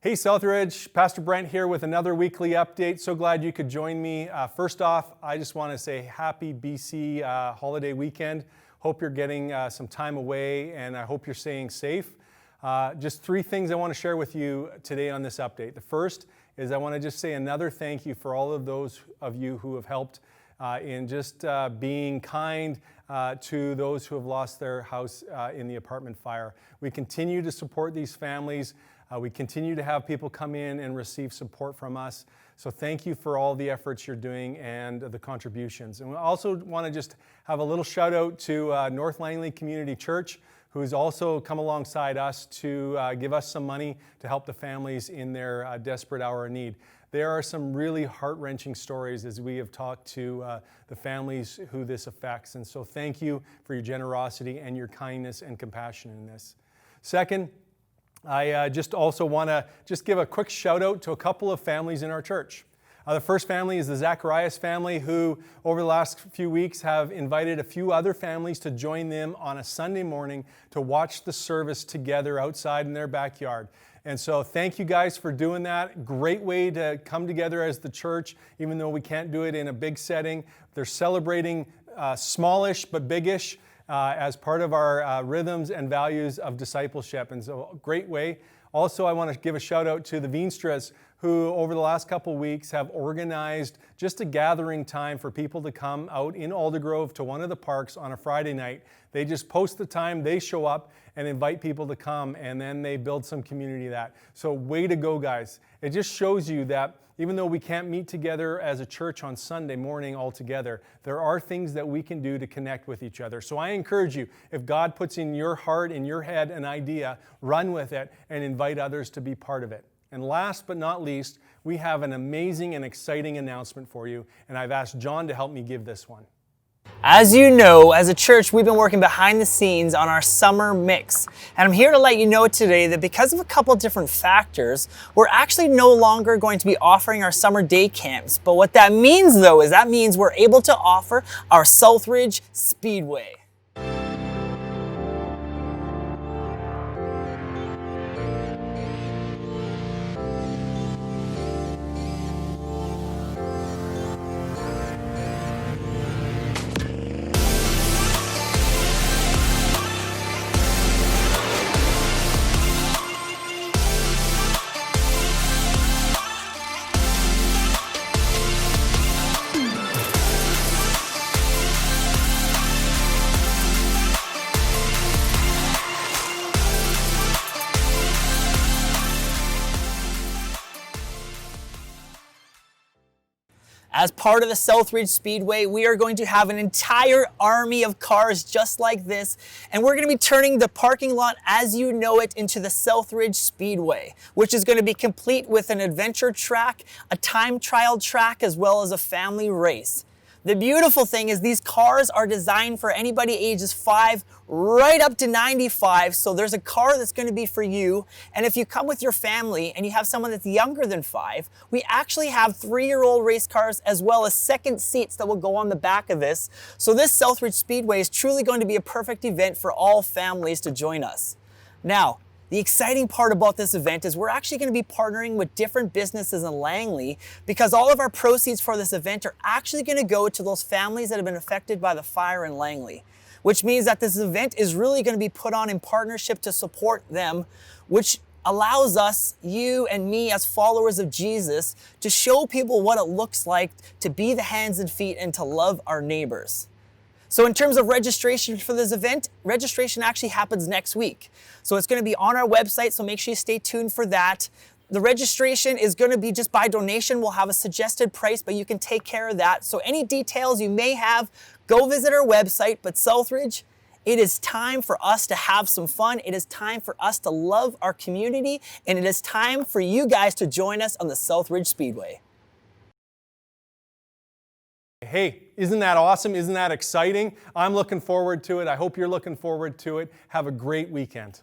Hey SouthRidge, Pastor Brent here with another weekly update. So glad you could join me. First off, I just want to say happy BC holiday weekend. Hope you're getting some time away and I hope you're staying safe. Just three things I want to share with you today on this update. The first is I want to just say another thank you for all of those of you who have helped in just being kind to those who have lost their house in the apartment fire. We continue to support these families. We continue to have people come in and receive support from us. So thank you for all the efforts you're doing and the contributions. And we also want to just have a little shout out to North Langley Community Church, who's also come alongside us to give us some money to help the families in their desperate hour of need. There are some really heart-wrenching stories as we have talked to the families who this affects. And so thank you for your generosity and your kindness and compassion in this. Second, I just also want to just give a quick shout out to a couple of families in our church. The first family is the Zacharias family, who over the last few weeks have invited a few other families to join them on a Sunday morning to watch the service together outside in their backyard. And so thank you guys for doing that. Great way to come together as the church, even though we can't do it in a big setting. They're celebrating smallish but biggish as part of our rhythms and values of discipleship. And so a great way. Also, I want to give a shout out to the Veenstras, who over the last couple weeks have organized just a gathering time for people to come out in Aldergrove to one of the parks on a Friday night. They just post the time, they show up and invite people to come, and then they build some community of that. So way to go, guys. It just shows you that even though we can't meet together as a church on Sunday morning all together, there are things that we can do to connect with each other. So I encourage you, if God puts in your heart, in your head, an idea, run with it and invite others to be part of it. And last but not least, we have an amazing and exciting announcement for you, and I've asked John to help me give this one. As you know, as a church, we've been working behind the scenes on our summer mix. And I'm here to let you know today that because of a couple different factors, we're actually no longer going to be offering our summer day camps. But what that means, though, is that means we're able to offer our SouthRidge Speedway. As part of the SouthRidge Speedway, we are going to have an entire army of cars just like this, and we're going to be turning the parking lot as you know it into the SouthRidge Speedway, which is going to be complete with an adventure track, a time trial track, as well as a family race. The beautiful thing is these cars are designed for anybody ages 5 right up to 95, so there's a car that's going to be for you. And if you come with your family and you have someone that's younger than 5, we actually have 3-year-old race cars as well as second seats that will go on the back of this. So this SouthRidge Speedway is truly going to be a perfect event for all families to join us. Now, the exciting part about this event is we're actually going to be partnering with different businesses in Langley, because all of our proceeds for this event are actually going to go to those families that have been affected by the fire in Langley, which means that this event is really going to be put on in partnership to support them, which allows us, you and me as followers of Jesus, to show people what it looks like to be the hands and feet and to love our neighbors. So in terms of registration for this event, registration actually happens next week. So it's going to be on our website, so make sure you stay tuned for that. The registration is going to be just by donation. We'll have a suggested price, but you can take care of that. So any details you may have, go visit our website. But SouthRidge, it is time for us to have some fun. It is time for us to love our community, and it is time for you guys to join us on the SouthRidge Speedway. Hey, isn't that awesome? Isn't that exciting? I'm looking forward to it. I hope you're looking forward to it. Have a great weekend.